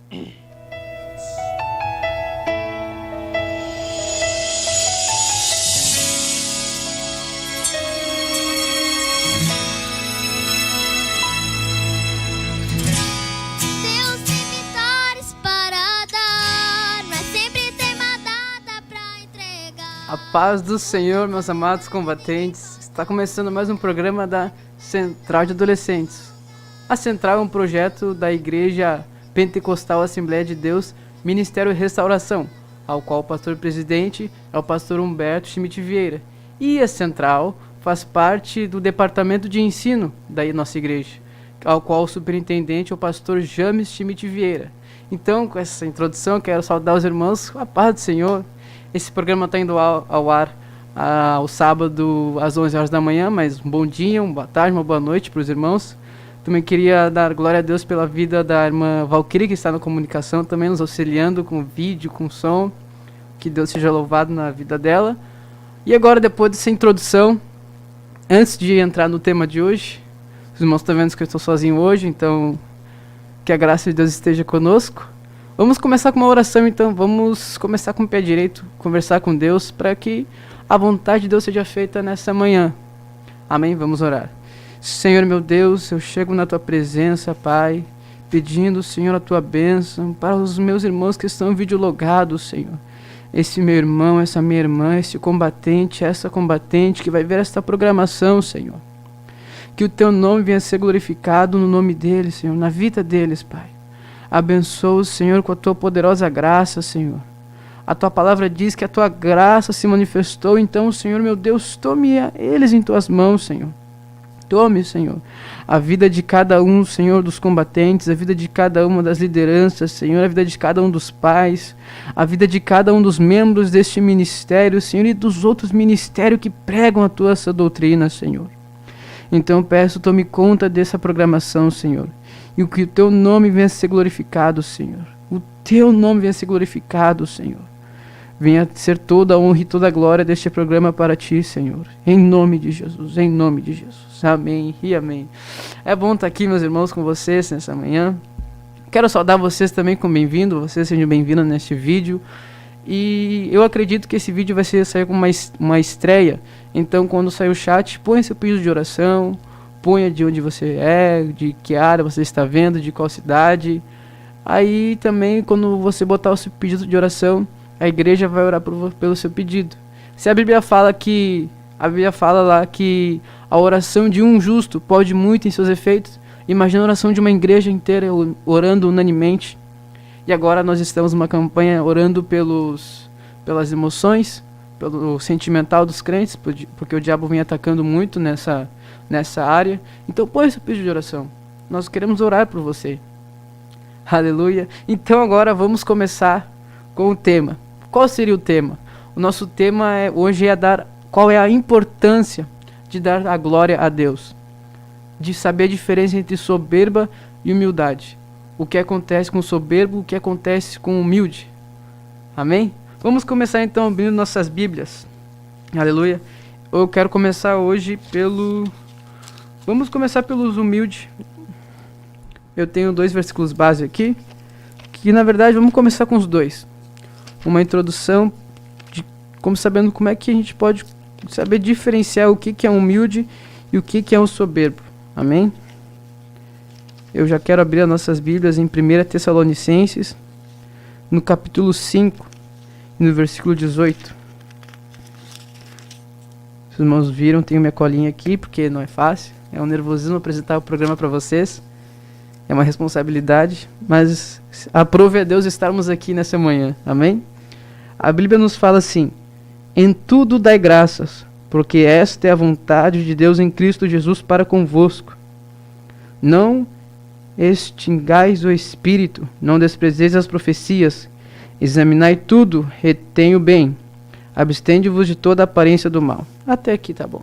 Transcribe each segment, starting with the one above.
A paz do Senhor, meus amados combatentes. Está começando mais um programa da Central de Adolescentes. A Central é um projeto da Igreja Pentecostal Assembleia de Deus, Ministério Restauração, ao qual o pastor-presidente é o pastor Humberto Schmidt Vieira. E a Central faz parte do departamento de ensino da nossa igreja, ao qual o superintendente é o pastor James Schmidt Vieira. Então, com essa introdução, quero saudar os irmãos com a paz do Senhor. Esse programa está indo ao ar ao sábado às 11 horas da manhã, mas um bom dia, uma boa tarde, uma boa noite para os irmãos. Também queria dar glória a Deus pela vida da irmã Valquíria, que está na comunicação, também nos auxiliando com vídeo, com som. Que Deus seja louvado na vida dela. E agora, depois dessa introdução, antes de entrar no tema de hoje, os irmãos estão vendo que eu estou sozinho hoje, então que a graça de Deus esteja conosco. Vamos começar com uma oração, então. Vamos começar com o pé direito, conversar com Deus, para que a vontade de Deus seja feita nessa manhã. Amém? Vamos orar. Senhor meu Deus, eu chego na Tua presença, Pai, pedindo, Senhor, a Tua bênção para os meus irmãos que estão videologados, Senhor. Esse meu irmão, essa minha irmã, esse combatente, essa combatente que vai ver esta programação, Senhor. Que o Teu nome venha ser glorificado no nome deles, Senhor, na vida deles, Pai. Abençoa o Senhor com a Tua poderosa graça, Senhor. A Tua palavra diz que a Tua graça se manifestou, então, Senhor, meu Deus, tome eles em Tuas mãos, Senhor. Tome, Senhor, a vida de cada um, Senhor, dos combatentes, a vida de cada uma das lideranças, Senhor, a vida de cada um dos pais, a vida de cada um dos membros deste ministério, Senhor, e dos outros ministérios que pregam a Tua doutrina, Senhor. Então, peço, tome conta dessa programação, Senhor. E que o Teu nome venha ser glorificado, Senhor. O Teu nome venha ser glorificado, Senhor. Venha ser toda a honra e toda a glória deste programa para Ti, Senhor. Em nome de Jesus, em nome de Jesus. Amém e amém. É bom estar aqui, meus irmãos, com vocês nessa manhã. Quero saudar vocês também com bem-vindo. Vocês sejam bem-vindos neste vídeo. E eu acredito que esse vídeo vai sair com uma estreia. Então, quando sair o chat, põe seu pedido de oração. Ponha de onde você é, de que área você está vendo, de qual cidade. Aí também, quando você botar o seu pedido de oração, a igreja vai orar pelo seu pedido. Se a Bíblia fala lá que a oração de um justo pode muito em seus efeitos, imagina a oração de uma igreja inteira orando unanimemente. E agora nós estamos numa campanha orando pelas emoções, pelo sentimental dos crentes, porque o diabo vem atacando muito nessa área. Então põe seu pedido de oração. Nós queremos orar por você. Aleluia. Então agora vamos começar com o tema. Qual seria o tema? O nosso tema hoje é qual é a importância de dar a glória a Deus. De saber a diferença entre soberba e humildade. O que acontece com o soberbo, o que acontece com o humilde. Amém? Vamos começar então abrindo nossas Bíblias. Aleluia. Eu quero começar hoje Vamos começar pelos humildes. Eu tenho 2 versículos base aqui, que na verdade vamos começar com os 2. Uma introdução sabendo como é que a gente pode saber diferenciar o que é um humilde e o que é um soberbo. Amém? Eu já quero abrir as nossas Bíblias em 1 Tessalonicenses, no capítulo 5, no versículo 18. Os irmãos viram, tenho minha colinha aqui, porque não é fácil. É um nervosismo apresentar o programa para vocês. É uma responsabilidade, mas aprove a Deus estarmos aqui nessa manhã. Amém? A Bíblia nos fala assim: em tudo dai graças, porque esta é a vontade de Deus em Cristo Jesus para convosco. Não extingais o Espírito, não desprezeis as profecias, examinai tudo, retém o bem, abstende-vos de toda aparência do mal. Até aqui tá bom.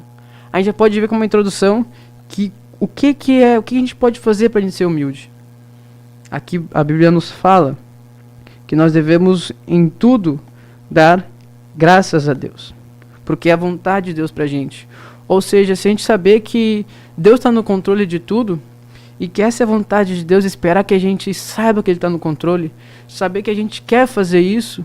A gente já pode ver como uma introdução o que a gente pode fazer para a gente ser humilde. Aqui a Bíblia nos fala que nós devemos em tudo dar graças a Deus, porque é a vontade de Deus pra gente. Ou seja, se a gente saber que Deus está no controle de tudo, E que essa é a vontade de Deus, esperar que a gente saiba que Ele está no controle, saber que a gente quer fazer isso,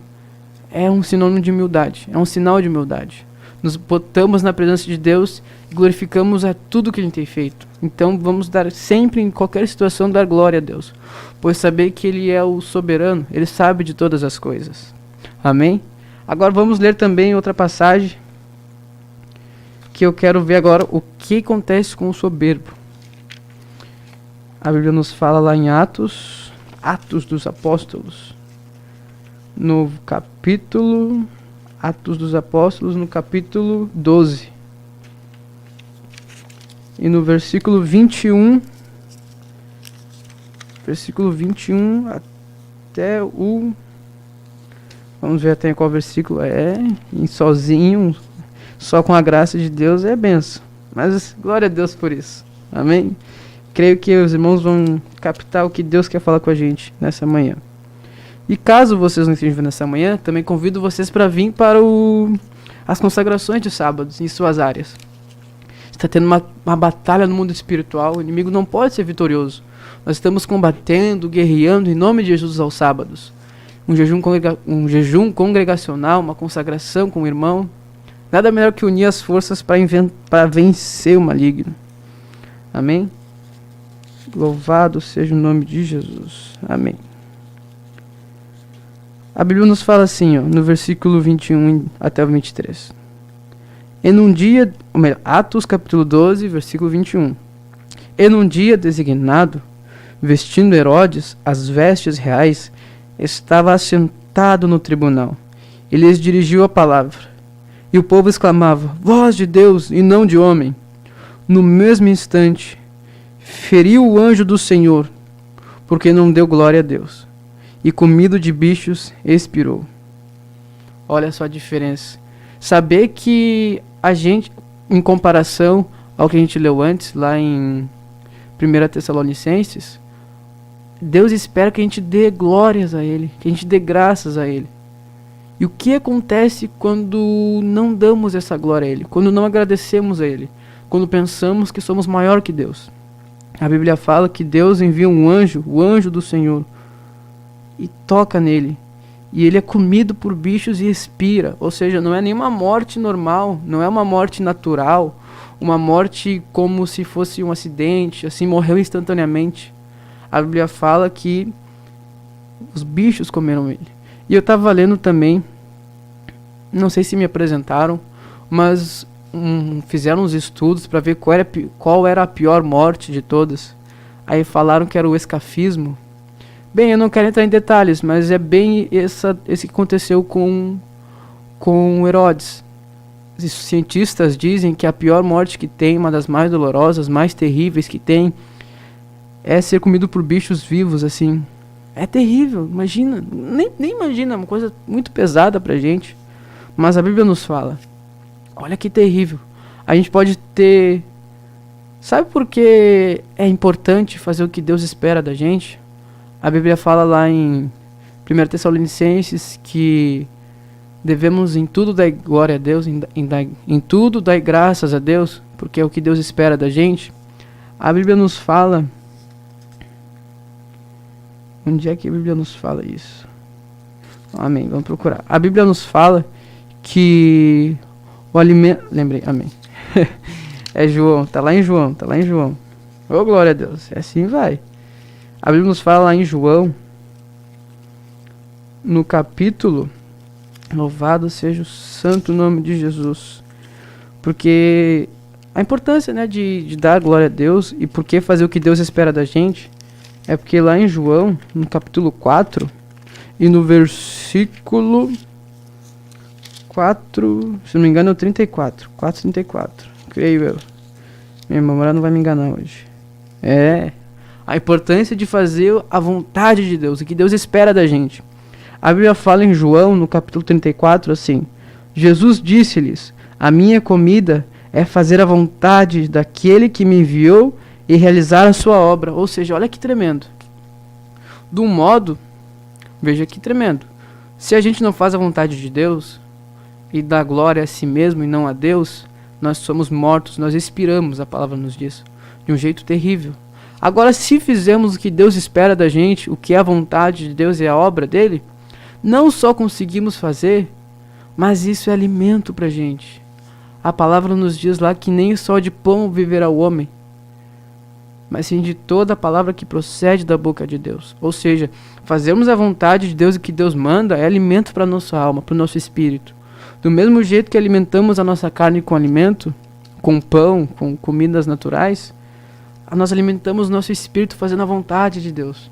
é um sinônimo de humildade, é um sinal de humildade. Nos botamos na presença de Deus e glorificamos a tudo que Ele tem feito. Então vamos dar sempre, em qualquer situação, dar glória a Deus, pois saber que Ele é o soberano, Ele sabe de todas as coisas. Amém? Agora vamos ler também outra passagem, que eu quero ver agora o que acontece com o soberbo. A Bíblia nos fala lá em Atos dos Apóstolos, no capítulo... Atos dos Apóstolos, no capítulo 12. E no versículo 21. Versículo 21 até o... Vamos ver até qual versículo é. E sozinho, só com a graça de Deus é benção. Mas glória a Deus por isso. Amém? Creio que os irmãos vão captar o que Deus quer falar com a gente nessa manhã. E caso vocês não estejam nessa manhã, também convido vocês para vir para as consagrações de sábados em suas áreas. Está tendo uma batalha no mundo espiritual, o inimigo não pode ser vitorioso. Nós estamos combatendo, guerreando em nome de Jesus aos sábados. Um jejum congregacional, uma consagração com o irmão. Nada melhor que unir as forças para vencer o maligno. Amém? Louvado seja o nome de Jesus. Amém. A Bíblia nos fala assim, ó, no versículo 21 até o 23. E num dia, Atos capítulo 12, versículo 21. E num dia designado, vestindo Herodes as vestes reais, estava assentado no tribunal, e lhes dirigiu a palavra. E o povo exclamava, voz de Deus e não de homem. No mesmo instante, feriu o anjo do Senhor, porque não deu glória a Deus. E comido de bichos, expirou. Olha só a diferença. Saber que a gente, em comparação ao que a gente leu antes, lá em 1 Tessalonicenses, Deus espera que a gente dê glórias a Ele, que a gente dê graças a Ele. E o que acontece quando não damos essa glória a Ele? Quando não agradecemos a Ele? Quando pensamos que somos maior que Deus? A Bíblia fala que Deus envia um anjo, o anjo do Senhor, e toca nele, e ele é comido por bichos e expira. Ou seja, não é nenhuma morte normal, não é uma morte natural, uma morte como se fosse um acidente, assim, morreu instantaneamente. A Bíblia fala que os bichos comeram ele. E eu estava lendo também, não sei se me apresentaram, mas fizeram uns estudos para ver qual era a pior morte de todas. Aí falaram que era o escafismo. Bem, eu não quero entrar em detalhes, mas é bem esse que aconteceu com Herodes. Os cientistas dizem que a pior morte que tem, uma das mais dolorosas, mais terríveis que tem, é ser comido por bichos vivos, assim. É terrível, imagina. Nem imagina, é uma coisa muito pesada pra gente. Mas a Bíblia nos fala. Olha que terrível. A gente pode ter... Sabe por que é importante fazer o que Deus espera da gente? A Bíblia fala lá em 1 Tessalonicenses que devemos em tudo dar glória a Deus, em tudo dar graças a Deus, porque é o que Deus espera da gente. A Bíblia nos fala... Onde é que a Bíblia nos fala isso? Amém, vamos procurar. A Bíblia nos fala que o alimento... Lembrei, amém. É João, tá lá em João. Ô, glória a Deus, assim vai. A Bíblia nos fala lá em João, no capítulo, louvado seja o santo nome de Jesus, porque a importância, né, de dar glória a Deus e por que fazer o que Deus espera da gente, é porque lá em João, no capítulo 4, e no versículo 4, se não me engano é o 34, 4:34, creio eu. Minha memória não vai me enganar hoje. A importância de fazer a vontade de Deus, o que Deus espera da gente. A Bíblia fala em João, no capítulo 34, assim: Jesus disse-lhes, a minha comida é fazer a vontade daquele que me enviou e realizar a sua obra. Ou seja, olha que tremendo. De um modo, veja que tremendo. Se a gente não faz a vontade de Deus e dá glória a si mesmo e não a Deus, nós somos mortos, nós expiramos, a palavra nos diz, de um jeito terrível. Agora, se fizermos o que Deus espera da gente, o que é a vontade de Deus e a obra dele, não só conseguimos fazer, mas isso é alimento pra gente. A palavra nos diz lá que nem só de pão viverá o homem, mas sim de toda a palavra que procede da boca de Deus. Ou seja, fazermos a vontade de Deus e que Deus manda é alimento para nossa alma, para o nosso espírito. Do mesmo jeito que alimentamos a nossa carne com alimento, com pão, com comidas naturais, nós alimentamos o nosso espírito fazendo a vontade de Deus.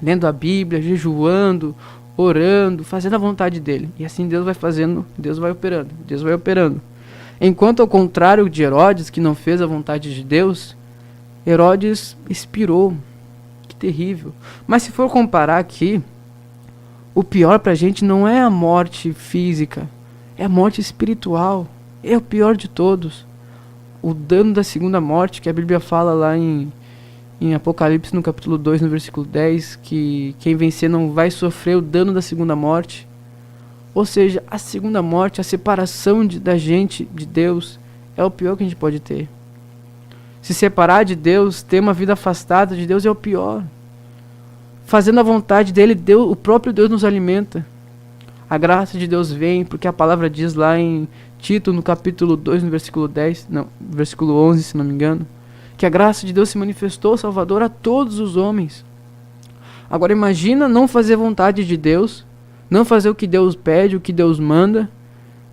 Lendo a Bíblia, jejuando, orando, fazendo a vontade dele. E assim Deus vai fazendo, Deus vai operando, Deus vai operando. Enquanto ao contrário de Herodes, que não fez a vontade de Deus, Herodes expirou. Que terrível. Mas se for comparar aqui, o pior pra gente não é a morte física, é a morte espiritual. É o pior de todos. O dano da segunda morte, que a Bíblia fala lá em Apocalipse, no capítulo 2, no versículo 10, que quem vencer não vai sofrer o dano da segunda morte. Ou seja, a segunda morte, a separação da gente de Deus, é o pior que a gente pode ter. Se separar de Deus, ter uma vida afastada de Deus é o pior. Fazendo a vontade dele, Deus, o próprio Deus nos alimenta. A graça de Deus vem, porque a palavra diz lá em Tito, no capítulo 2, no versículo 10, não, versículo 11, se não me engano, que a graça de Deus se manifestou, Salvador, a todos os homens. Agora imagina não fazer a vontade de Deus, não fazer o que Deus pede, o que Deus manda,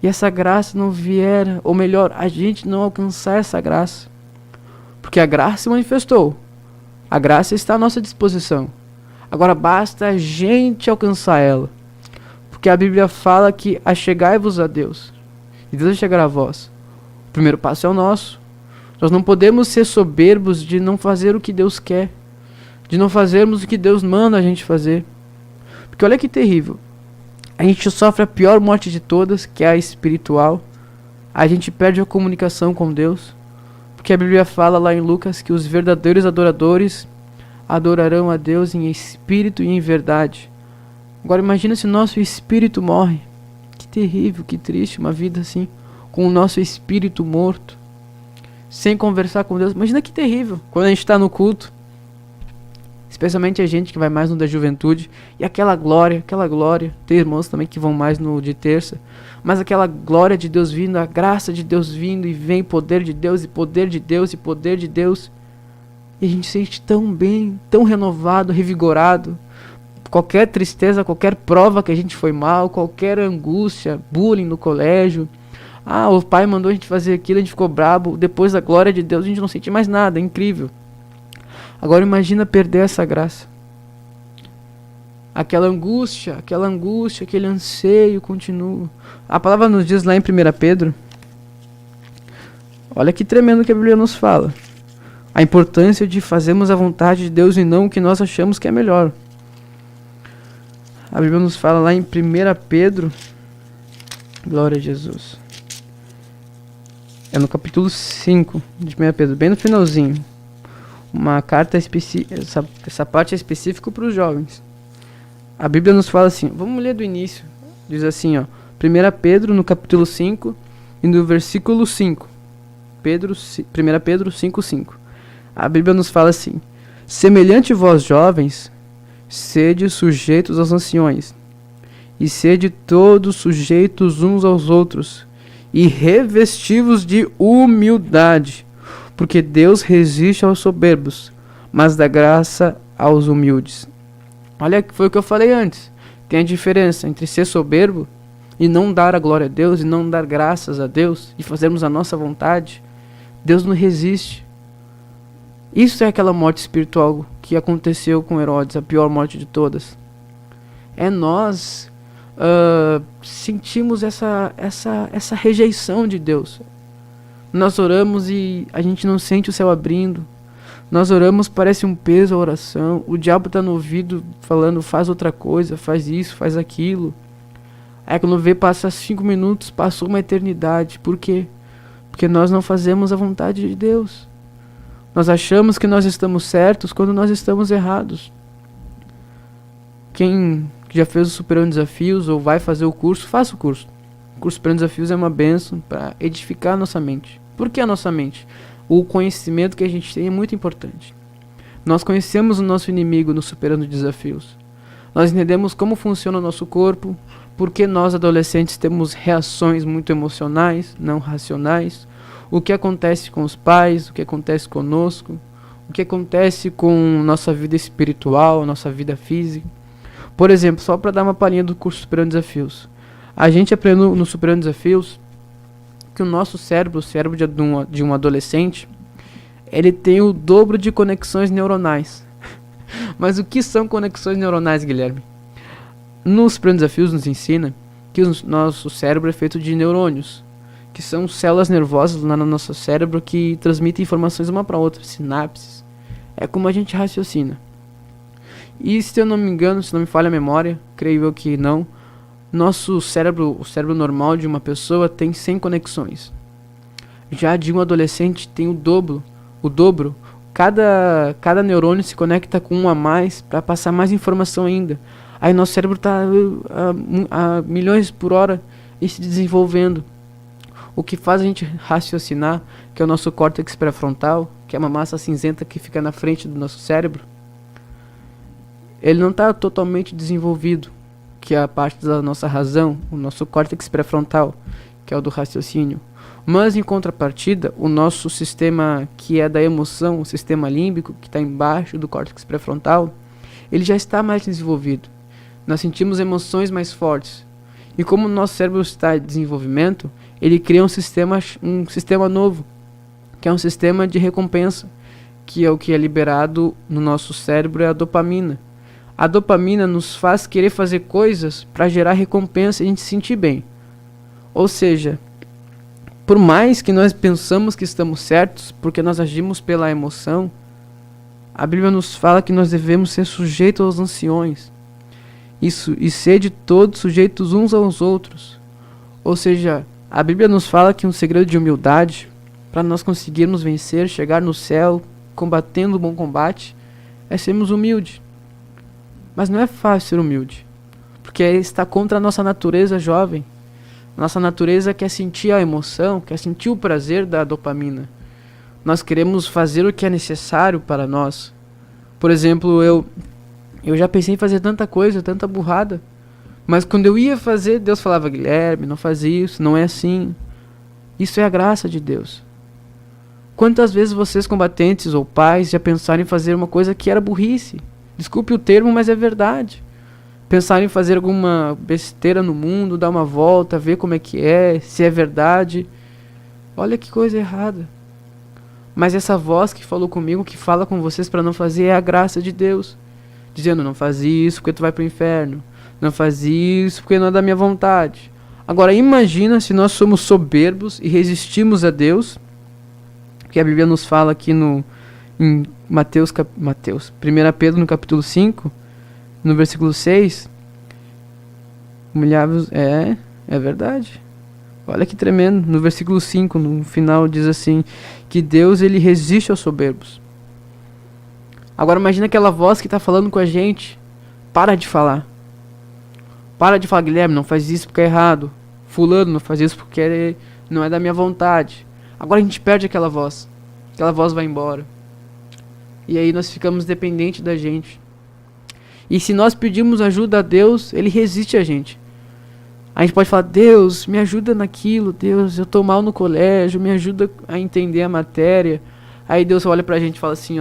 e essa graça não vier, ou melhor, a gente não alcançar essa graça. Porque a graça se manifestou. A graça está à nossa disposição. Agora basta a gente alcançar ela. Porque a Bíblia fala que achegai-vos a Deus, e Deus chegará a vós. O primeiro passo é o nosso. Nós não podemos ser soberbos de não fazer o que Deus quer, de não fazermos o que Deus manda a gente fazer. Porque olha que terrível. A gente sofre a pior morte de todas, que é a espiritual. A gente perde a comunicação com Deus. Porque a Bíblia fala lá em Lucas que os verdadeiros adoradores adorarão a Deus em espírito e em verdade. Agora imagina se o nosso espírito morre. Que terrível, que triste, uma vida assim, com o nosso espírito morto, sem conversar com Deus. Imagina que terrível, quando a gente está no culto, especialmente a gente que vai mais no da juventude, e aquela glória, tem irmãos também que vão mais no de terça, mas aquela glória de Deus vindo, a graça de Deus vindo, e vem poder de Deus, e poder de Deus, e poder de Deus, e a gente se sente tão bem, tão renovado, revigorado. Qualquer tristeza, qualquer prova que a gente foi mal, qualquer angústia, bullying no colégio, o pai mandou a gente fazer aquilo, a gente ficou brabo, depois da glória de Deus a gente não sente mais nada, é incrível. Agora imagina perder essa graça. Aquela angústia, aquele anseio continua. A palavra nos diz lá em 1 Pedro, olha que tremendo que a Bíblia nos fala. A importância de fazermos a vontade de Deus e não o que nós achamos que é melhor. A Bíblia nos fala lá em 1 Pedro, glória a Jesus. É no capítulo 5 de 1 Pedro, bem no finalzinho. Uma carta específica, essa parte é específica para os jovens. A Bíblia nos fala assim, vamos ler do início. Diz assim, 1 Pedro no capítulo 5 e no versículo 5. 1 Pedro 5:5. A Bíblia nos fala assim: semelhante vós jovens, sede sujeitos aos anciões, e sede todos sujeitos uns aos outros, e revestivos de humildade, porque Deus resiste aos soberbos, mas dá graça aos humildes. Olha, foi o que eu falei antes. Tem a diferença entre ser soberbo e não dar a glória a Deus, e não dar graças a Deus, e fazermos a nossa vontade. Deus não resiste. Isso é aquela morte espiritual que aconteceu com Herodes, a pior morte de todas. É nós sentimos essa rejeição de Deus. Nós oramos e a gente não sente o céu abrindo. Nós oramos, parece um peso a oração. O diabo está no ouvido falando, faz outra coisa, faz isso, faz aquilo. Aí quando vê, passa 5 minutos, passou uma eternidade. Por quê? Porque nós não fazemos a vontade de Deus. Nós achamos que nós estamos certos quando nós estamos errados. Quem já fez o Superando Desafios ou vai fazer o curso, faça o curso. O curso Superando Desafios é uma bênção para edificar a nossa mente. Por que a nossa mente? O conhecimento que a gente tem é muito importante. Nós conhecemos o nosso inimigo nos superando desafios. Nós entendemos como funciona o nosso corpo, porque nós adolescentes temos reações muito emocionais, não racionais, o que acontece com os pais, o que acontece conosco, o que acontece com nossa vida espiritual, nossa vida física. Por exemplo, só para dar uma palhinha do curso Superando Desafios. A gente aprendeu no Superando Desafios que o nosso cérebro, o cérebro de um adolescente, ele tem o dobro de conexões neuronais. Mas o que são conexões neuronais, Guilherme? Nos Superando Desafios nos ensina que o nosso cérebro é feito de neurônios, que são células nervosas lá no nosso cérebro que transmitem informações uma para outra, sinapses. É como a gente raciocina. E se eu não me engano, se não me falha a memória, creio eu que não, nosso cérebro, o cérebro normal de uma pessoa tem 100 conexões. Já de um adolescente tem o dobro. Cada neurônio se conecta com um a mais para passar mais informação ainda. Aí nosso cérebro está a milhões por hora e se desenvolvendo. O que faz a gente raciocinar, que é o nosso córtex pré-frontal, que é uma massa cinzenta que fica na frente do nosso cérebro, ele não está totalmente desenvolvido, que é a parte da nossa razão, o nosso córtex pré-frontal, que é o do raciocínio. Mas em contrapartida, o nosso sistema que é da emoção, o sistema límbico, que está embaixo do córtex pré-frontal, ele já está mais desenvolvido. Nós sentimos emoções mais fortes. E como o nosso cérebro está em desenvolvimento, ele cria um sistema novo, que é um sistema de recompensa, que é o que é liberado no nosso cérebro, é a dopamina. A dopamina nos faz querer fazer coisas para gerar recompensa e a gente se sentir bem. Ou seja, por mais que nós pensamos que estamos certos, porque nós agimos pela emoção, a Bíblia nos fala que nós devemos ser sujeitos aos anciões. Isso, e ser de todos sujeitos uns aos outros. Ou seja, a Bíblia nos fala que um segredo de humildade, para nós conseguirmos vencer, chegar no céu, combatendo o bom combate, é sermos humildes. Mas não é fácil ser humilde, porque está contra a nossa natureza jovem. Nossa natureza quer sentir a emoção, quer sentir o prazer da dopamina. Nós queremos fazer o que é necessário para nós. Por exemplo, eu já pensei em fazer tanta coisa, tanta burrada, mas quando eu ia fazer, Deus falava: Guilherme, não faz isso, não é assim. Isso é a graça de Deus. Quantas vezes vocês, combatentes ou pais, já pensaram em fazer uma coisa que era burrice? Desculpe o termo, mas é verdade. Pensaram em fazer alguma besteira no mundo, dar uma volta, ver como é que é, se é verdade. Olha que coisa errada. Mas essa voz que falou comigo, que fala com vocês para não fazer, é a graça de Deus. Dizendo: não faz isso porque tu vai pro inferno. Não faz isso porque não é da minha vontade. Agora imagina se nós somos soberbos e resistimos a Deus, que a Bíblia nos fala aqui em Mateus, 1 Pedro no capítulo 5, no versículo 6, humilhar-vos, é verdade. Olha que tremendo, no versículo 5, no final diz assim, que Deus ele resiste aos soberbos. Agora imagina aquela voz que está falando com a gente: para de falar, Guilherme, não faz isso porque é errado, fulano, não faz isso porque não é da minha vontade. Agora a gente perde aquela voz vai embora. E aí nós ficamos dependentes da gente. E se nós pedimos ajuda a Deus, Ele resiste a gente. A gente pode falar: Deus, me ajuda naquilo. Deus, eu tô mal no colégio, me ajuda a entender a matéria. Aí Deus olha pra gente e fala assim: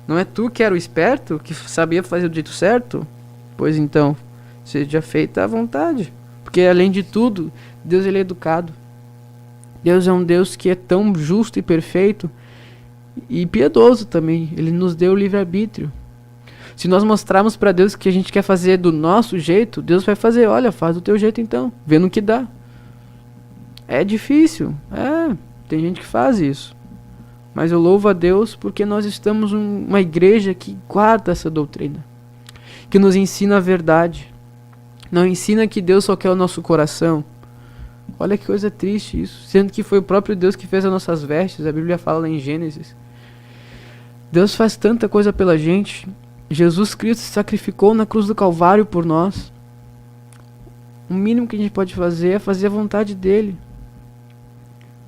não é tu que era o esperto, que sabia fazer do jeito certo? Pois então, seja feita à vontade. Porque além de tudo, Deus ele é educado. Deus é um Deus que é tão justo e perfeito e piedoso também. Ele nos deu o livre-arbítrio. Se nós mostrarmos para Deus que a gente quer fazer do nosso jeito, Deus vai fazer: olha, faz do teu jeito então, vê no que dá. É difícil, tem gente que faz isso. Mas eu louvo a Deus porque nós estamos uma igreja que guarda essa doutrina, que nos ensina a verdade. Não ensina que Deus só quer o nosso coração. Olha que coisa triste isso, sendo que foi o próprio Deus que fez as nossas vestes. A Bíblia fala lá em Gênesis. Deus faz tanta coisa pela gente. Jesus Cristo se sacrificou na cruz do Calvário por nós. O mínimo que a gente pode fazer é fazer a vontade dele.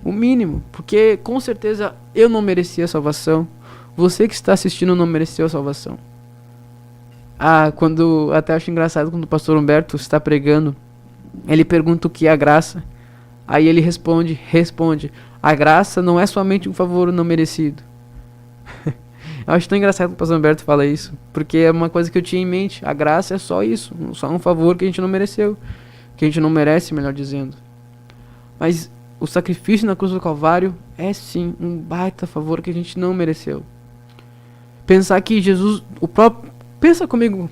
O mínimo, porque com certeza eu não merecia a salvação. Você que está assistindo não mereceu a salvação. Até acho engraçado quando o pastor Humberto está pregando, ele pergunta o que é a graça. Aí ele responde, a graça não é somente um favor não merecido. Eu acho tão engraçado que o pastor Humberto fala isso, porque é uma coisa que eu tinha em mente. A graça é só isso, só um favor que a gente não mereceu, que a gente não merece, melhor dizendo. Mas o sacrifício na cruz do Calvário é sim um baita favor que a gente não mereceu. Pensar que Jesus, o próprio... Pensa comigo,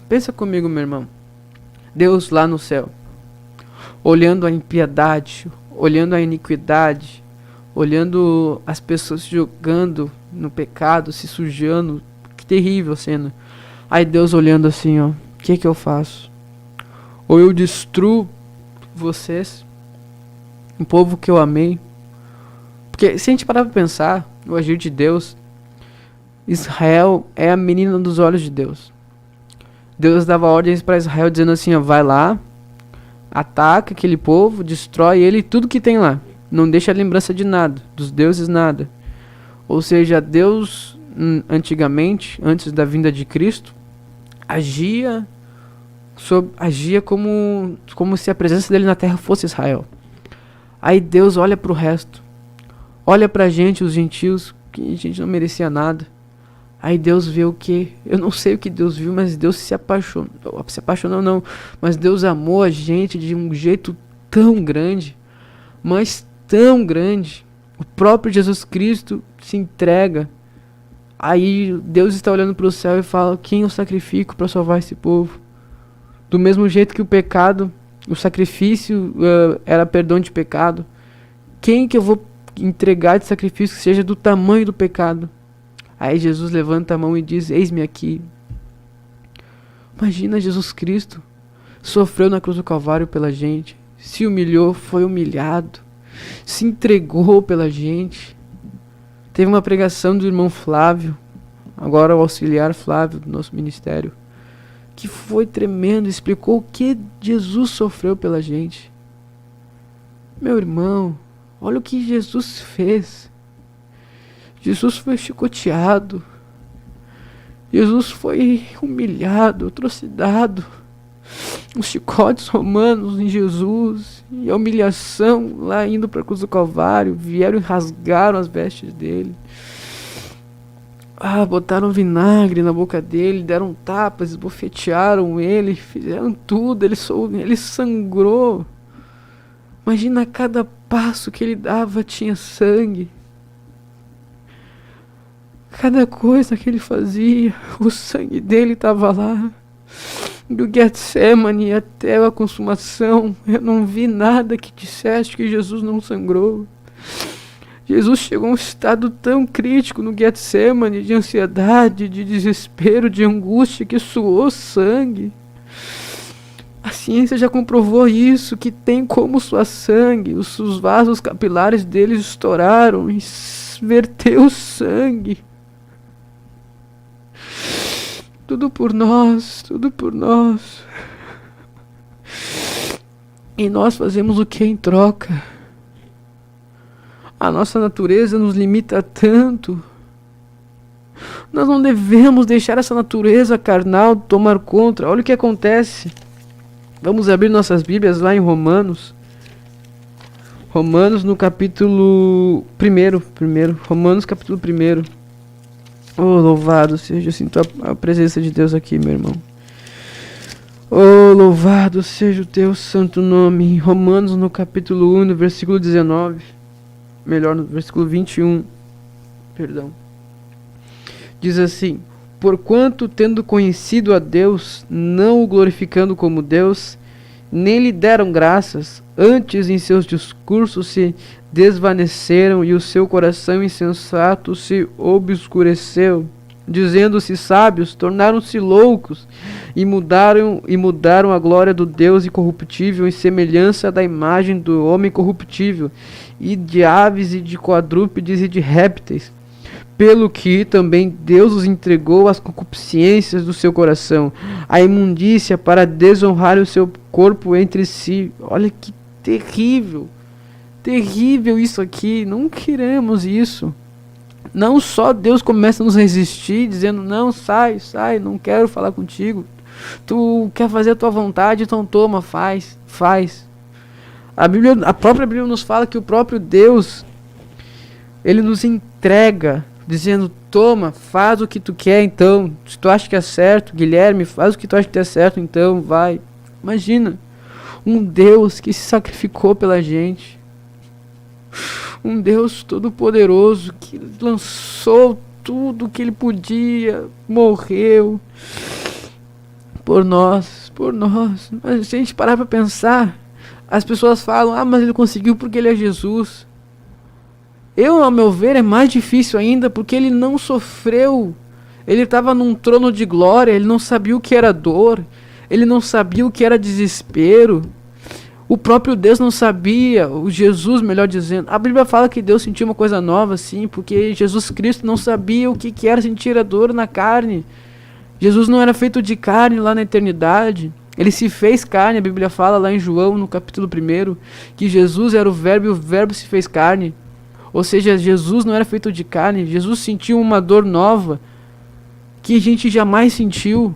meu irmão. Deus lá no céu, olhando a impiedade, olhando a iniquidade, olhando as pessoas se jogando no pecado, se sujando. Que terrível cena. Aí Deus olhando assim, ó, o que eu faço? Ou eu destruo vocês, um povo que eu amei. Porque se a gente parar pra pensar no agir de Deus, Israel é a menina dos olhos de Deus. Deus dava ordens para Israel dizendo assim, ó, vai lá, ataca aquele povo, destrói ele e tudo que tem lá. Não deixa lembrança de nada, dos deuses nada. Ou seja, Deus antigamente, antes da vinda de Cristo, agia como se a presença dele na terra fosse Israel. Aí Deus olha para o resto, olha para a gente, os gentios, que a gente não merecia nada. Aí Deus vê o que? Eu não sei o que Deus viu, mas Deus se apaixonou. Se apaixonou não, mas Deus amou a gente de um jeito tão grande, mas tão grande. O próprio Jesus Cristo se entrega. Aí Deus está olhando para o céu e fala, quem eu sacrifico para salvar esse povo? Do mesmo jeito que o pecado, o sacrifício era perdão de pecado. Quem que eu vou entregar de sacrifício que seja do tamanho do pecado? Aí Jesus levanta a mão e diz, eis-me aqui. Imagina Jesus Cristo, sofreu na cruz do Calvário pela gente, se humilhou, foi humilhado, se entregou pela gente. Teve uma pregação do irmão Flávio, agora o auxiliar Flávio do nosso ministério, que foi tremendo, explicou o que Jesus sofreu pela gente. Meu irmão, olha o que Jesus fez. Jesus foi chicoteado, Jesus foi humilhado, trucidado, os chicotes romanos em Jesus, e a humilhação lá indo para a cruz do Calvário, vieram e rasgaram as vestes dele, botaram vinagre na boca dele, deram tapas, esbofetearam ele, fizeram tudo, ele sangrou. Imagina, cada passo que ele dava tinha sangue. Cada coisa que ele fazia, o sangue dele estava lá. Do Getsemane até a consumação, eu não vi nada que dissesse que Jesus não sangrou. Jesus chegou a um estado tão crítico no Getsemane, de ansiedade, de desespero, de angústia, que suou sangue. A ciência já comprovou isso, que tem como suar sangue. Os vasos capilares dele estouraram e verteu sangue. Tudo por nós, tudo por nós. E nós fazemos o que em troca? A nossa natureza nos limita tanto. Nós não devemos deixar essa natureza carnal tomar conta. Olha o que acontece. Vamos abrir nossas Bíblias lá em Romanos. Romanos no capítulo 1. Romanos capítulo 1. Oh, louvado seja, eu sinto a presença de Deus aqui, meu irmão. Oh, louvado seja o teu santo nome. Romanos no capítulo 1, no versículo 19. Melhor, no versículo 21. Perdão. Diz assim: porquanto, tendo conhecido a Deus, não o glorificando como Deus, nem lhe deram graças, antes em seus discursos se desvaneceram e o seu coração insensato se obscureceu. Dizendo-se sábios, tornaram-se loucos e mudaram a glória do Deus incorruptível em semelhança da imagem do homem corruptível, e de aves e de quadrúpedes e de répteis. Pelo que também Deus os entregou às concupiscências do seu coração, à imundícia, para desonrar o seu corpo entre si. Olha que terrível, terrível isso aqui, não queremos isso. Não só Deus começa a nos resistir, dizendo, não, sai, não quero falar contigo. Tu quer fazer a tua vontade, então toma, faz. A própria Bíblia nos fala que o próprio Deus, ele nos entrega, dizendo, toma, faz o que tu quer então. Se tu acha que é certo, Guilherme, faz o que tu acha que é certo, então vai. Imagina, um Deus que se sacrificou pela gente. Um Deus todo poderoso que lançou tudo que ele podia, morreu por nós. Mas se a gente parar para pensar, as pessoas falam, mas ele conseguiu porque ele é Jesus. Ao meu ver, é mais difícil ainda porque ele não sofreu. Ele estava num trono de glória, ele não sabia o que era dor, ele não sabia o que era desespero. O próprio Deus não sabia, o Jesus, melhor dizendo. A Bíblia fala que Deus sentiu uma coisa nova, sim, porque Jesus Cristo não sabia o que era sentir a dor na carne. Jesus não era feito de carne lá na eternidade. Ele se fez carne, a Bíblia fala lá em João, no capítulo 1, que Jesus era o Verbo e o Verbo se fez carne. Ou seja, Jesus não era feito de carne, Jesus sentiu uma dor nova que a gente jamais sentiu.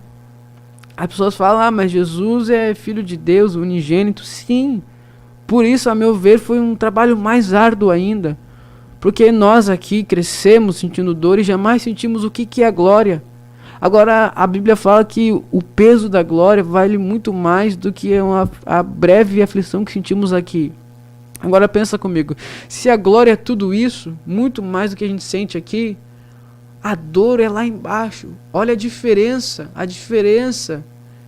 As pessoas falam, mas Jesus é filho de Deus, unigênito. Sim, por isso, a meu ver, foi um trabalho mais árduo ainda. Porque nós aqui crescemos sentindo dor e jamais sentimos o que é a glória. Agora, a Bíblia fala que o peso da glória vale muito mais do que a breve aflição que sentimos aqui. Agora pensa comigo, se a glória é tudo isso, muito mais do que a gente sente aqui, a dor é lá embaixo. Olha a diferença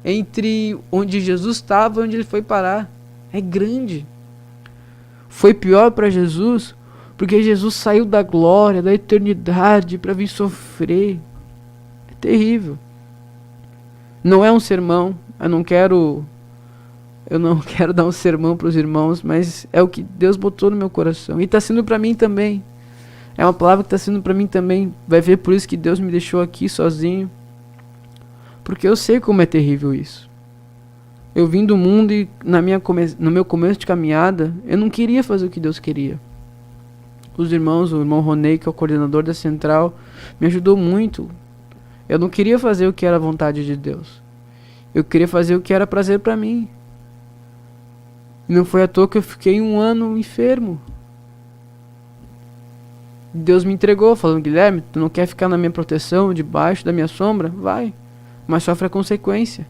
entre onde Jesus estava e onde ele foi parar. É grande. Foi pior para Jesus, porque Jesus saiu da glória, da eternidade, para vir sofrer. É terrível. Não é um sermão, eu não quero dar um sermão para os irmãos, mas é o que Deus botou no meu coração. E está sendo para mim também. É uma palavra que está sendo para mim também. Vai ver por isso que Deus me deixou aqui sozinho. Porque eu sei como é terrível isso. Eu vim do mundo e no meu começo de caminhada, eu não queria fazer o que Deus queria. Os irmãos, o irmão Ronei, que é o coordenador da central, me ajudou muito. Eu não queria fazer o que era a vontade de Deus. Eu queria fazer o que era prazer para mim. E não foi à toa que eu fiquei 1 ano enfermo. Deus me entregou, falando, Guilherme, tu não quer ficar na minha proteção, debaixo da minha sombra? Vai, mas sofre a consequência.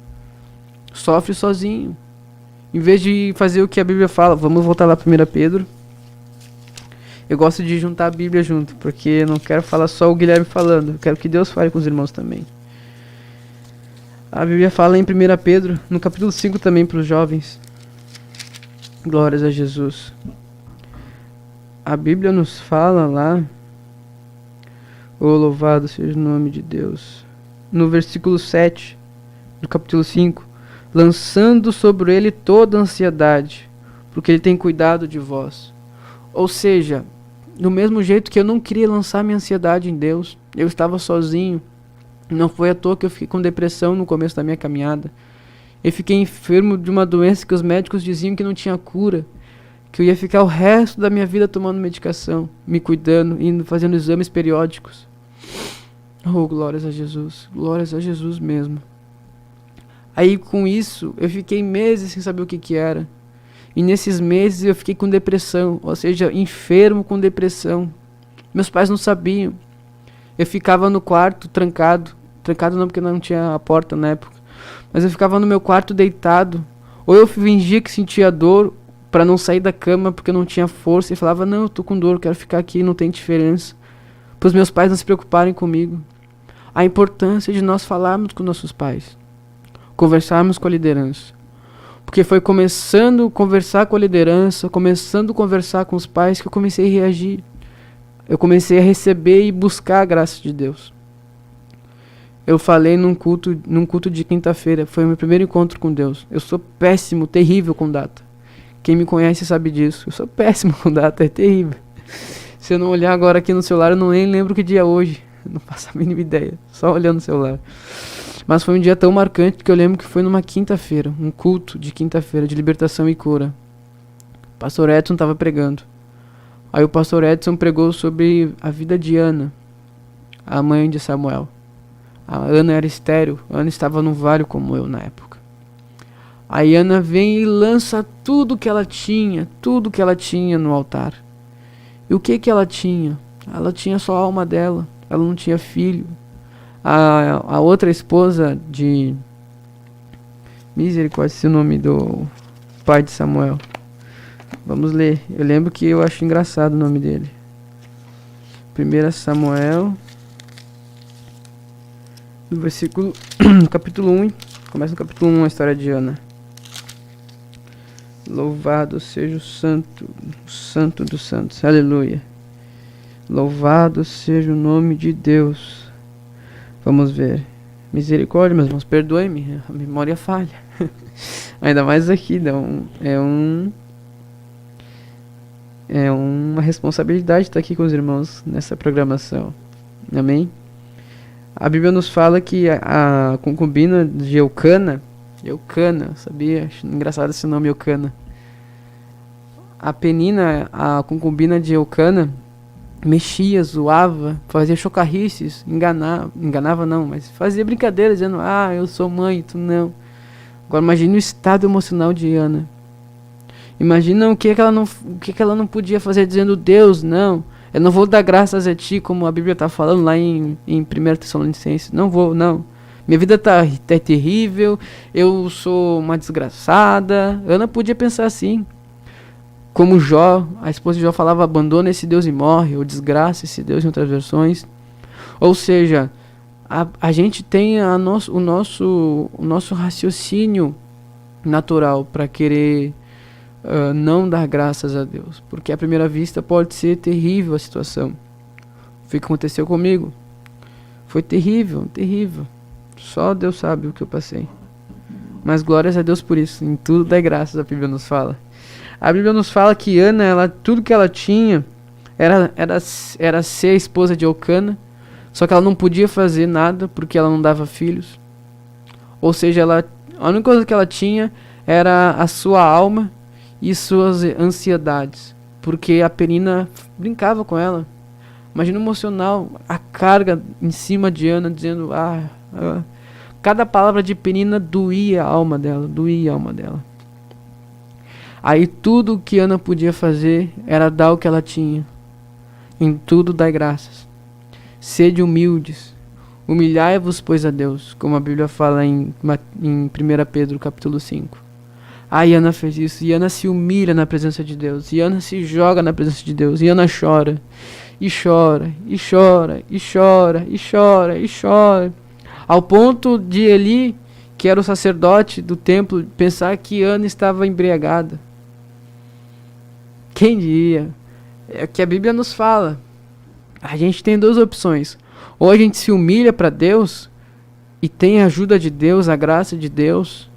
Sofre sozinho. Em vez de fazer o que a Bíblia fala, vamos voltar lá para 1 Pedro. Eu gosto de juntar a Bíblia junto, porque eu não quero falar só o Guilherme falando, eu quero que Deus fale com os irmãos também. A Bíblia fala em 1 Pedro, no capítulo 5 também para os jovens. Glórias a Jesus. A Bíblia nos fala lá, louvado seja o nome de Deus, no versículo 7 do capítulo 5, lançando sobre ele toda a ansiedade, porque ele tem cuidado de vós. Ou seja, do mesmo jeito que eu não queria lançar minha ansiedade em Deus, eu estava sozinho. Não foi à toa que eu fiquei com depressão no começo da minha caminhada. Eu fiquei enfermo de uma doença que os médicos diziam que não tinha cura, que eu ia ficar o resto da minha vida tomando medicação, me cuidando, indo fazendo exames periódicos. Oh, glórias a Jesus mesmo. Aí com isso, eu fiquei meses sem saber o que era. E nesses meses eu fiquei com depressão, ou seja, enfermo com depressão. Meus pais não sabiam. Eu ficava no quarto trancado não, porque não tinha a porta na época, mas eu ficava no meu quarto deitado, ou eu fingia que sentia dor para não sair da cama porque eu não tinha força e falava, não, eu tô com dor, quero ficar aqui, não tem diferença, para os meus pais não se preocuparem comigo. A importância de nós falarmos com nossos pais, conversarmos com a liderança, porque foi começando a conversar com a liderança, começando a conversar com os pais, que eu comecei a reagir. Eu comecei a receber e buscar a graça de Deus. Eu falei num culto de quinta-feira, foi o meu primeiro encontro com Deus. Eu sou péssimo, terrível com data. Quem me conhece sabe disso. Eu sou péssimo com data, é terrível. Se eu não olhar agora aqui no celular, eu nem lembro que dia é hoje. Eu não faço a mínima ideia, só olhando o celular. Mas foi um dia tão marcante que eu lembro que foi numa quinta-feira, um culto de quinta-feira de libertação e cura. Pastor Edson estava pregando. Aí o pastor Edson pregou sobre a vida de Ana, a mãe de Samuel. A Ana era estéril, Ana estava no vale como eu na época. Aí Ana vem e lança tudo que ela tinha no altar. E o que ela tinha? Ela tinha só a alma dela, ela não tinha filho. A outra esposa de Misericórdia, esse é o nome do pai de Samuel. Vamos ler. Eu lembro que eu acho engraçado o nome dele. 1 Samuel, do versículo capítulo 1. Começa no capítulo 1 a história de Ana. Louvado seja o Santo dos Santos. Aleluia. Louvado seja o nome de Deus. Vamos ver. Misericórdia, meus irmãos, perdoe-me, a memória falha. Ainda mais aqui, é uma responsabilidade estar aqui com os irmãos nessa programação. Amém? A Bíblia nos fala que a concubina de Eucana, sabia? Acho engraçado esse nome, Eucana. A Penina, a concubina de Eucana, mexia, zoava, fazia chocarrices, enganava não, mas fazia brincadeira dizendo, eu sou mãe, tu não. Agora imagine o estado emocional de Ana. Imagina o que ela não podia fazer dizendo, Deus, não, eu não vou dar graças a ti, como a Bíblia está falando lá em 1 Tessalonicenses, não vou, não. Minha vida tá terrível, eu sou uma desgraçada. Ana podia pensar assim. Como Jó, a esposa de Jó falava, abandona esse Deus e morre, ou desgraça esse Deus em outras versões. Ou seja, a gente tem o nosso raciocínio natural para querer não dar graças a Deus. Porque à primeira vista pode ser terrível a situação. Foi o que aconteceu comigo. Foi terrível, terrível. Só Deus sabe o que eu passei. Mas glórias a Deus por isso. Em tudo dá graças, a Bíblia nos fala. A Bíblia nos fala que Ana, tudo que ela tinha era ser a esposa de Eucana. Só que ela não podia fazer nada porque ela não dava filhos. Ou seja, a única coisa que ela tinha era a sua alma e suas ansiedades. Porque a Penina brincava com ela. Imagina o emocional, a carga em cima de Ana, dizendo... Cada palavra de Penina doía a alma dela, Aí tudo que Ana podia fazer era dar o que ela tinha. Em tudo dai graças. Sede humildes. Humilhai-vos, pois, a Deus. Como a Bíblia fala em 1 Pedro capítulo 5. Aí Ana fez isso. E Ana se humilha na presença de Deus. E Ana se joga na presença de Deus. E Ana chora. E chora. E chora. E chora. E chora. E chora. Ao ponto de Eli, que era o sacerdote do templo, pensar que Ana estava embriagada. Quem diria? É o que a Bíblia nos fala. A gente tem duas opções. Ou a gente se humilha para Deus e tem a ajuda de Deus, a graça de Deus,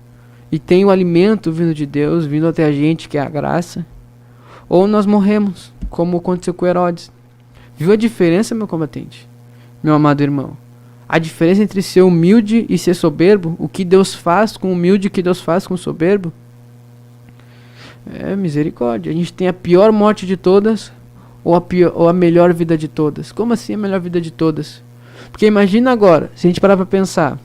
e tem o alimento vindo de Deus, vindo até a gente, que é a graça. Ou nós morremos, como aconteceu com Herodes. Viu a diferença, meu combatente? Meu amado irmão? A diferença entre ser humilde e ser soberbo? O que Deus faz com o humilde e o que Deus faz com o soberbo? É misericórdia. A gente tem a pior morte de todas ou a melhor vida de todas. Como assim a melhor vida de todas? Porque imagina agora, se a gente parar para pensar,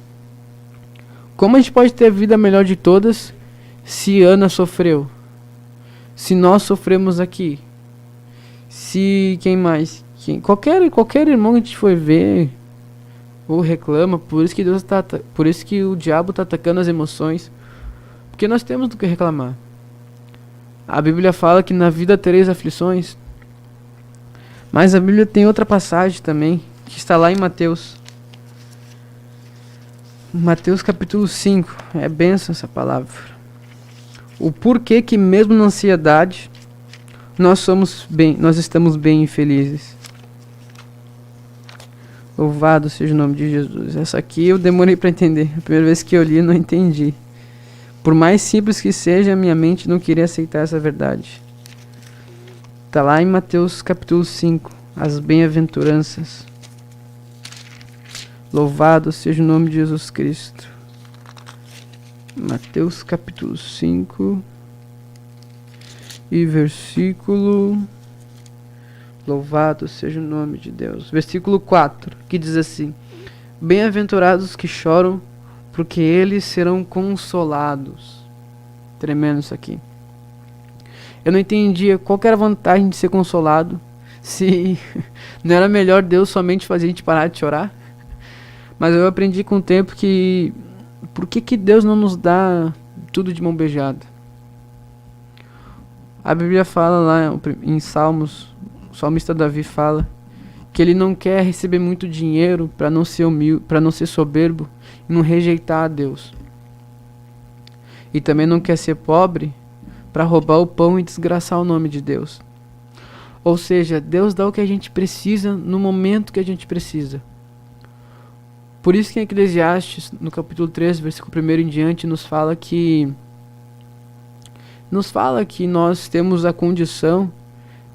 como a gente pode ter a vida melhor de todas se Ana sofreu? Se nós sofremos aqui? Se quem mais? Qualquer irmão que a gente for ver ou reclama, por isso que o diabo está atacando as emoções, porque nós temos do que reclamar. A Bíblia fala que na vida tereis aflições, mas a Bíblia tem outra passagem também, que está lá em Mateus capítulo 5, é bênção essa palavra. O porquê que mesmo na ansiedade nós estamos bem e felizes. Louvado seja o nome de Jesus. Essa aqui eu demorei para entender. A primeira vez que eu li, não entendi. Por mais simples que seja, a minha mente não queria aceitar essa verdade. Está lá em Mateus capítulo 5, as bem-aventuranças. Louvado seja o nome de Jesus Cristo. Mateus capítulo 5 e versículo Louvado seja o nome de Deus. Versículo 4, que diz assim: bem-aventurados que choram, porque eles serão consolados. Tremendo isso aqui. Eu não entendia qual que era a vantagem de ser consolado, se não era melhor Deus somente fazer a gente parar de chorar. Mas eu aprendi com o tempo que por que Deus não nos dá tudo de mão beijada? A Bíblia fala lá em Salmos, o salmista Davi fala que ele não quer receber muito dinheiro para não ser humilde, para não ser soberbo e não rejeitar a Deus. E também não quer ser pobre para roubar o pão e desgraçar o nome de Deus. Ou seja, Deus dá o que a gente precisa no momento que a gente precisa. Por isso que em Eclesiastes, no capítulo 3, versículo 1 em diante, nos fala que nós temos a condição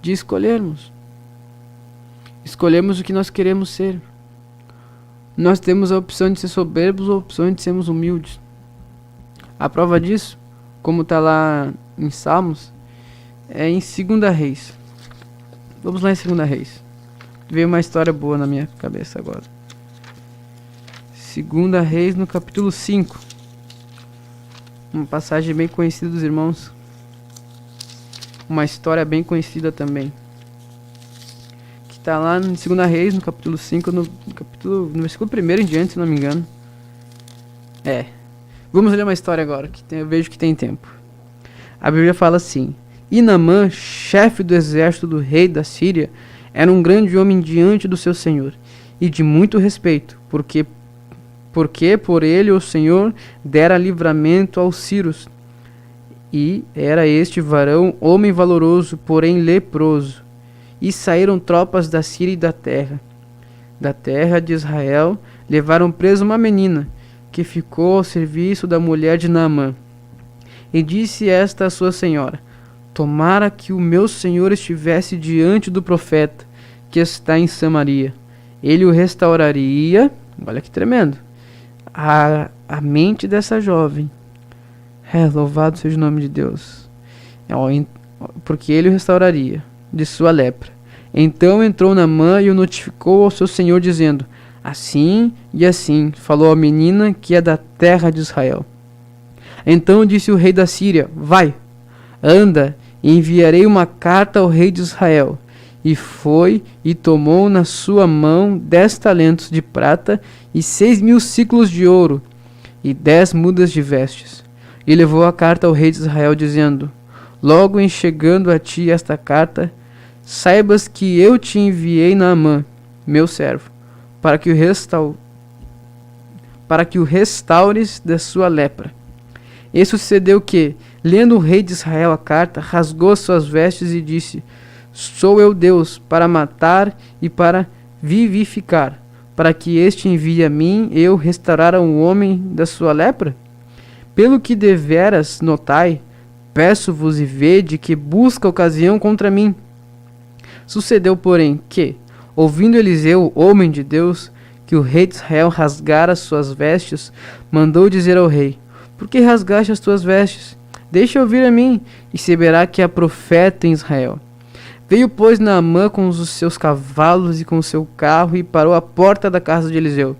de escolhermos. Escolhemos o que nós queremos ser. Nós temos a opção de ser soberbos ou a opção de sermos humildes. A prova disso, como está lá em Salmos, é em 2 Reis. Vamos lá em 2 Reis. Veio uma história boa na minha cabeça agora. 2 Reis, no capítulo 5. Uma passagem bem conhecida dos irmãos. Uma história bem conhecida também. Que está lá em 2 Reis, no capítulo 5, no versículo 1 em diante, se não me engano. Vamos ler uma história agora, eu vejo que tem tempo. A Bíblia fala assim: e Naamã, chefe do exército do rei da Síria, era um grande homem diante do seu senhor, e de muito respeito, porque por ele o Senhor dera livramento aos sírios. E era este varão homem valoroso, porém leproso. E saíram tropas da Síria e da terra de Israel, levaram preso uma menina, que ficou ao serviço da mulher de Naamã. E disse esta a sua senhora: tomara que o meu senhor estivesse diante do profeta, que está em Samaria. Ele o restauraria, olha que tremendo, a mente dessa jovem. Louvado seja o nome de Deus. Porque ele o restauraria de sua lepra. Então entrou Naamã e o notificou ao seu senhor, dizendo: assim e assim falou a menina que é da terra de Israel. Então disse o rei da Síria: vai, anda, e enviarei uma carta ao rei de Israel. E foi e tomou na sua mão 10 talentos de prata e 6.000 siclos de ouro e 10 mudas de vestes. E levou a carta ao rei de Israel, dizendo: logo em chegando a ti esta carta, saibas que eu te enviei Naamã, meu servo, para que o restaures da sua lepra. E sucedeu que, lendo o rei de Israel a carta, rasgou suas vestes e disse: sou eu Deus para matar e para vivificar, para que este envie a mim eu restaurar um homem da sua lepra? Pelo que deveras notai, peço-vos e vede que busca ocasião contra mim. Sucedeu, porém, que, ouvindo Eliseu, homem de Deus, que o rei de Israel rasgara suas vestes, mandou dizer ao rei: por que rasgaste as tuas vestes? Deixa ouvir a mim, e saberá que há profeta em Israel. Veio, pois, Naamã com os seus cavalos e com o seu carro, e parou à porta da casa de Eliseu.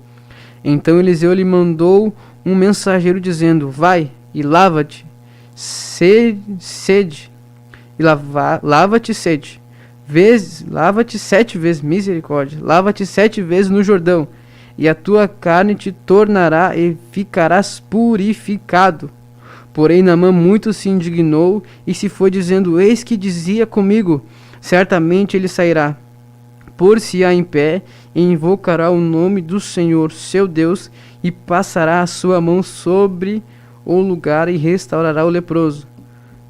Então Eliseu lhe mandou um mensageiro, dizendo: vai e lava-te, lava-te 7 vezes, misericórdia, lava-te 7 vezes no Jordão, e a tua carne te tornará e ficarás purificado. Porém Naamã muito se indignou e se foi, dizendo: eis que dizia comigo, certamente ele sairá, pôr-se-á em pé e invocará o nome do Senhor seu Deus, e passará a sua mão sobre o lugar e restaurará o leproso.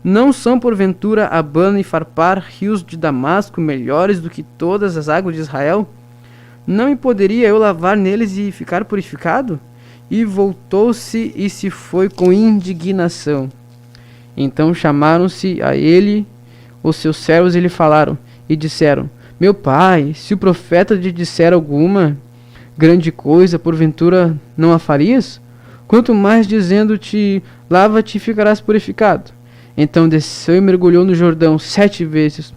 Não são porventura Abana e Farpar, rios de Damasco, melhores do que todas as águas de Israel? Não me poderia eu lavar neles e ficar purificado? E voltou-se e se foi com indignação. Então chamaram-se a ele os seus servos e lhe falaram, e disseram: meu pai, se o profeta te disser alguma grande coisa, porventura não a farias? Quanto mais dizendo-te: lava-te e ficarás purificado. Então desceu e mergulhou no Jordão 7 vezes,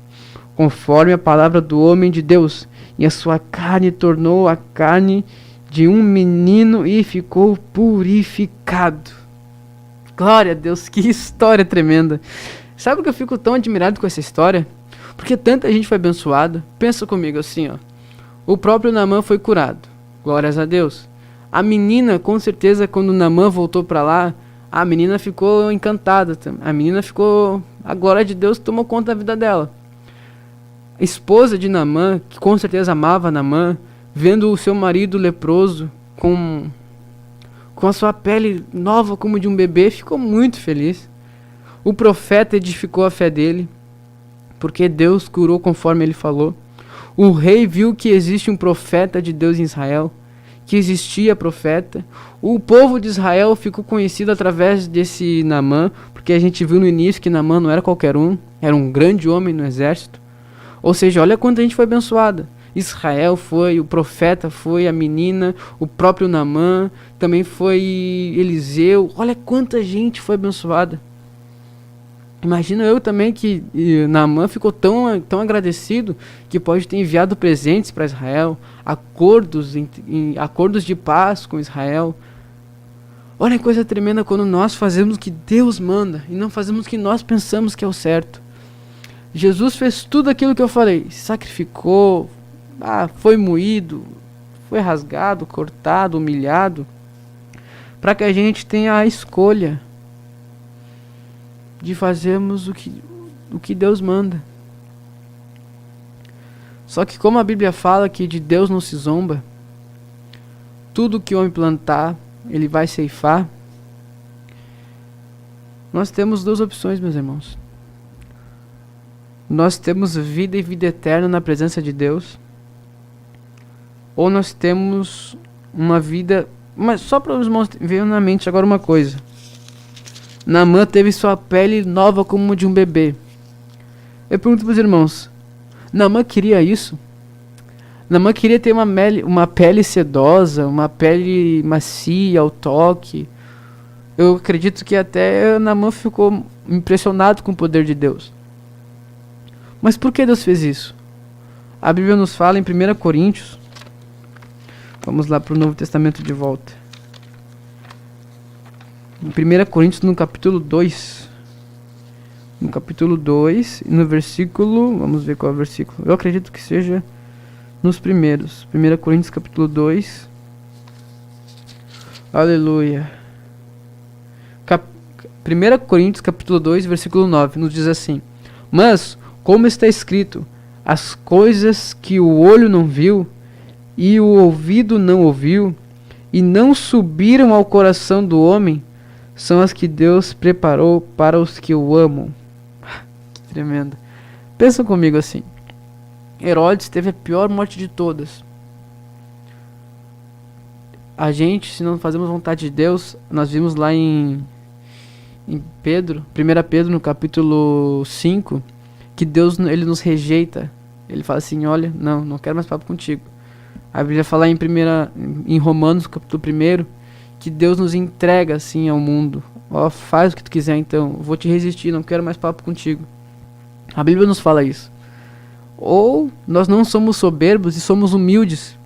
conforme a palavra do homem de Deus, e a sua carne tornou a carne de um menino e ficou purificado. Glória a Deus, que história tremenda. Sabe por que eu fico tão admirado com essa história? Porque tanta gente foi abençoada. Pensa comigo assim, ó. O próprio Naamã foi curado. Glórias a Deus. A menina, com certeza, quando o Naamã voltou para lá, a menina ficou encantada. A menina ficou... A glória de Deus tomou conta da vida dela. A esposa de Naamã, que com certeza amava Naamã, vendo o seu marido leproso com a sua pele nova como de um bebê, ficou muito feliz. O profeta edificou a fé dele, porque Deus curou conforme ele falou. O rei viu que existe um profeta de Deus em Israel, que existia profeta. O povo de Israel ficou conhecido através desse Naamã, porque a gente viu no início que Naamã não era qualquer um, era um grande homem no exército. Ou seja, olha quanta gente foi abençoada. Israel foi, o profeta foi, a menina, o próprio Naamã, também foi Eliseu. Olha quanta gente foi abençoada. Imagino eu também que Naamã ficou tão agradecido que pode ter enviado presentes para Israel, acordos de paz com Israel. Olha que coisa tremenda quando nós fazemos o que Deus manda e não fazemos o que nós pensamos que é o certo. Jesus fez tudo aquilo que eu falei, se sacrificou, foi moído, foi rasgado, cortado, humilhado, para que a gente tenha a escolha de fazermos o que Deus manda. Só que como a Bíblia fala que de Deus não se zomba, tudo que o homem plantar, ele vai ceifar, nós temos duas opções, meus irmãos. Nós temos vida e vida eterna na presença de Deus, ou nós temos uma vida... Mas só para os irmãos verem na mente agora uma coisa. Naamã teve sua pele nova como de um bebê. Eu pergunto para os irmãos, Naamã queria isso? Naamã queria ter uma pele sedosa, uma pele macia ao toque. Eu acredito que até Naamã ficou impressionado com o poder de Deus. Mas por que Deus fez isso? A Bíblia nos fala em 1 Coríntios. Vamos lá para o Novo Testamento de volta. Em 1 Coríntios, no capítulo 2. No capítulo 2, no versículo... Vamos ver qual é o versículo. Eu acredito que seja nos primeiros. 1 Coríntios, capítulo 2. Aleluia. 1 Coríntios, capítulo 2, versículo 9, nos diz assim: Mas, como está escrito, as coisas que o olho não viu, e o ouvido não ouviu, e não subiram ao coração do homem, são as que Deus preparou para os que o amam. Que tremendo. Pensa comigo assim. Herodes teve a pior morte de todas. A gente, se não fazemos vontade de Deus, nós vimos lá em Pedro, 1 Pedro no capítulo 5, que Deus ele nos rejeita. Ele fala assim, olha, não quero mais papo contigo. A Bíblia fala em Romanos, capítulo 1, que Deus nos entrega assim ao mundo. Faz o que tu quiser então, vou te resistir, não quero mais papo contigo. A Bíblia nos fala isso. Ou nós não somos soberbos e somos humildes.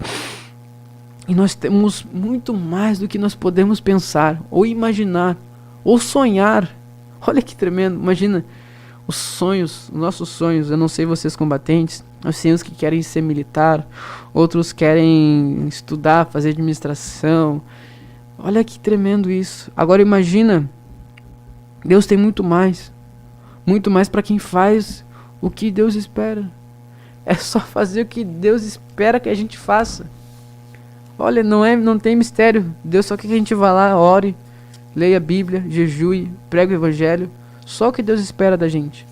E nós temos muito mais do que nós podemos pensar, ou imaginar, ou sonhar. Olha que tremendo, imagina os sonhos, os nossos sonhos. Eu não sei vocês combatentes, nós temos que querem ser militar, outros querem estudar, fazer administração. Olha que tremendo isso. Agora imagina, Deus tem muito mais para quem faz o que Deus espera. É só fazer o que Deus espera que a gente faça. Olha, não tem mistério. Deus só quer que a gente vá lá, ore, leia a Bíblia, jejue, pregue o Evangelho. Só o que Deus espera da gente.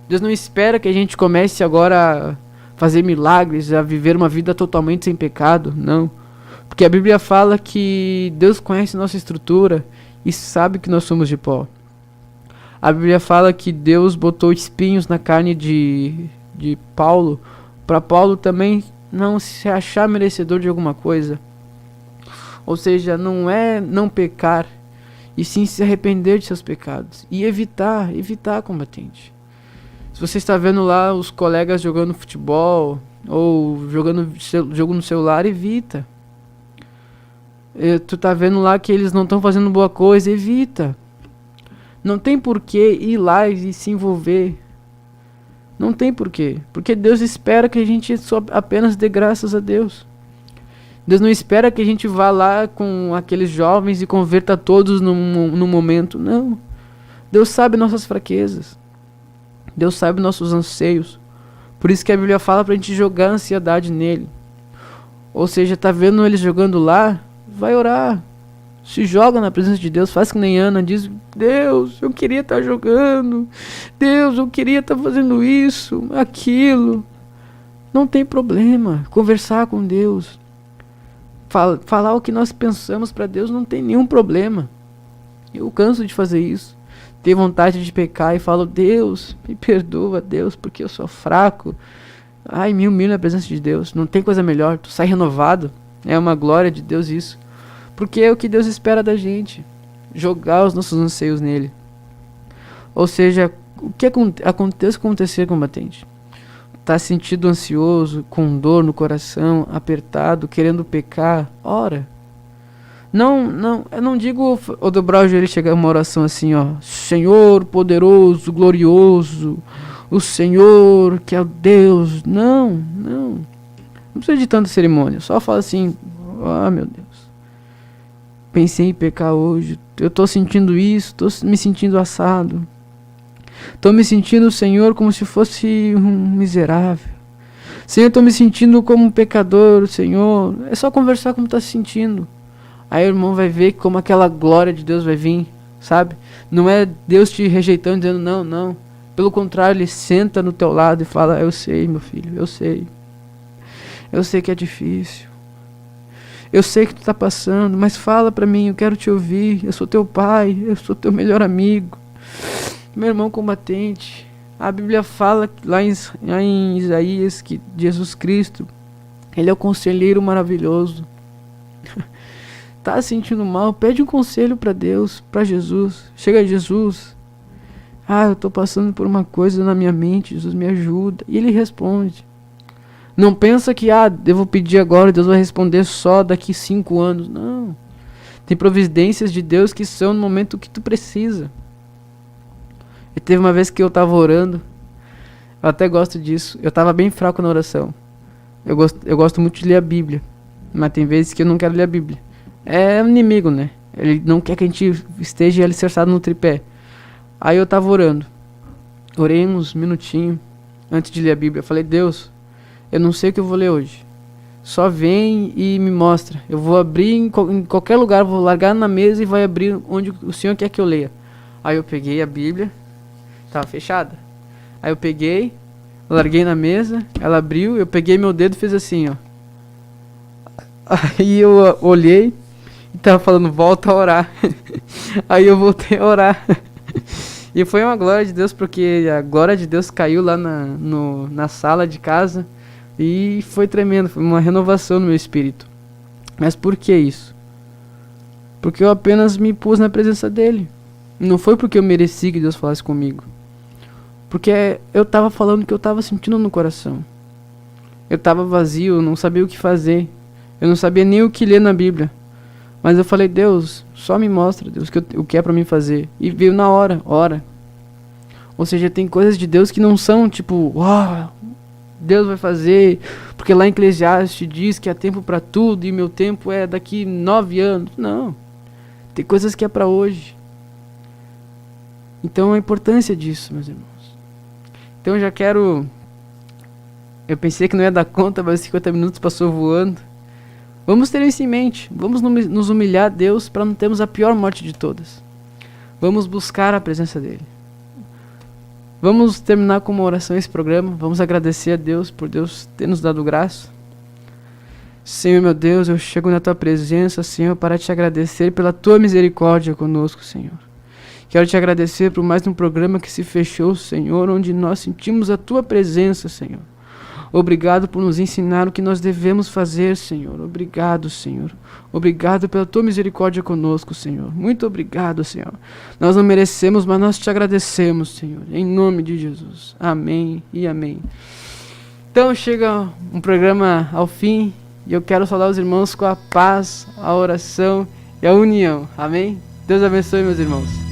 Deus não espera que a gente comece agora a fazer milagres, a viver uma vida totalmente sem pecado, não. Porque a Bíblia fala que Deus conhece nossa estrutura e sabe que nós somos de pó. A Bíblia fala que Deus botou espinhos na carne de Paulo, para Paulo também não se achar merecedor de alguma coisa. Ou seja, não é não pecar, e sim se arrepender de seus pecados e evitar combatente. Se você está vendo lá os colegas jogando futebol ou jogando jogo no celular, evita. Tu tá vendo lá que eles não estão fazendo boa coisa, evita. Não tem porquê ir lá e se envolver. Não tem porquê. Porque Deus espera que a gente só apenas dê graças a Deus. Deus não espera que a gente vá lá com aqueles jovens e converta todos no momento. Não. Deus sabe nossas fraquezas. Deus sabe nossos anseios. Por isso que a Bíblia fala pra gente jogar a ansiedade nele. Ou seja, tá vendo eles jogando lá? Vai orar. Se joga na presença de Deus. Faz que nem Ana. Diz: Deus, eu queria estar jogando. Deus, eu queria estar fazendo isso, aquilo. Não tem problema. Conversar com Deus. Falar o que nós pensamos para Deus não tem nenhum problema. Eu canso de fazer isso. Ter vontade de pecar e falo: Deus, me perdoa, Deus, porque eu sou fraco. Ai, me humilho na presença de Deus. Não tem coisa melhor. Tu sai renovado. É uma glória de Deus isso. Porque é o que Deus espera da gente. Jogar os nossos anseios nele. Ou seja, o que acontecer, combatente? Tá sentindo ansioso, com dor no coração, apertado, querendo pecar? Ora. Não, eu não digo o dobrar o joelho e chegar uma oração assim, ó: Senhor poderoso, glorioso, o Senhor que é o Deus. Não precisa de tanta cerimônia. Só fala assim: ah, meu Deus, pensei em pecar hoje, eu tô sentindo isso, tô me sentindo assado, tô me sentindo, Senhor, como se fosse um miserável. Senhor, tô me sentindo como um pecador, Senhor. É só conversar como tá se sentindo. Aí o irmão vai ver como aquela glória de Deus vai vir, sabe? Não é Deus te rejeitando, dizendo não. Pelo contrário, ele senta no teu lado e fala: eu sei, meu filho, eu sei. Eu sei que é difícil. Eu sei que tu tá passando, mas fala pra mim, eu quero te ouvir. Eu sou teu pai, eu sou teu melhor amigo. Meu irmão combatente. A Bíblia fala lá em Isaías que Jesus Cristo, ele é o conselheiro maravilhoso. Tá sentindo mal? Pede um conselho pra Deus, pra Jesus. Chega a Jesus. Ah, eu tô passando por uma coisa na minha mente, Jesus me ajuda. E ele responde. Não pensa que, eu vou pedir agora, Deus vai responder só daqui 5 anos. Não. Tem providências de Deus que são no momento que tu precisa. E teve uma vez que eu tava orando. Eu até gosto disso. Eu tava bem fraco na oração. Eu gosto muito de ler a Bíblia. Mas tem vezes que eu não quero ler a Bíblia. É um inimigo, né? Ele não quer que a gente esteja alicerçado no tripé. Aí eu tava orando. Orei uns minutinhos antes de ler a Bíblia. Eu falei: Deus, eu não sei o que eu vou ler hoje. Só vem e me mostra. Eu vou abrir em qualquer lugar, vou largar na mesa e vai abrir onde o Senhor quer que eu leia. Aí eu peguei a Bíblia. Tava fechada. Aí eu peguei, larguei na mesa, ela abriu, eu peguei meu dedo e fiz assim, ó. Aí eu olhei e tava falando: volta a orar. Aí eu voltei a orar. E foi uma glória de Deus, porque a glória de Deus caiu lá na sala de casa. E foi tremendo, foi uma renovação no meu espírito. Mas por que isso? Porque eu apenas me pus na presença dele. Não foi porque eu mereci que Deus falasse comigo. Porque eu tava falando o que eu tava sentindo no coração. Eu tava vazio, eu não sabia o que fazer. Eu não sabia nem o que ler na Bíblia. Mas eu falei: Deus, só me mostra, Deus, o que é pra mim fazer. E veio na hora. Ou seja, tem coisas de Deus que não são tipo, Deus vai fazer, porque lá em Eclesiastes diz que há tempo pra tudo e meu tempo é daqui 9 anos. Não. Tem coisas que é pra hoje. Então a importância disso, meus irmãos. Então eu já quero... Eu pensei que não ia dar conta, mas 50 minutos passou voando. Vamos ter isso em mente. Vamos nos humilhar a Deus para não termos a pior morte de todas. Vamos buscar a presença dele. Vamos terminar com uma oração esse programa. Vamos agradecer a Deus por Deus ter nos dado graça. Senhor, meu Deus, eu chego na tua presença, Senhor, para te agradecer pela tua misericórdia conosco, Senhor. Quero te agradecer por mais um programa que se fechou, Senhor, onde nós sentimos a tua presença, Senhor. Obrigado por nos ensinar o que nós devemos fazer, Senhor. Obrigado, Senhor. Obrigado pela tua misericórdia conosco, Senhor. Muito obrigado, Senhor. Nós não merecemos, mas nós te agradecemos, Senhor. Em nome de Jesus. Amém e amém. Então chega um programa ao fim e eu quero saudar os irmãos com a paz, a oração e a união. Amém? Deus abençoe, meus irmãos.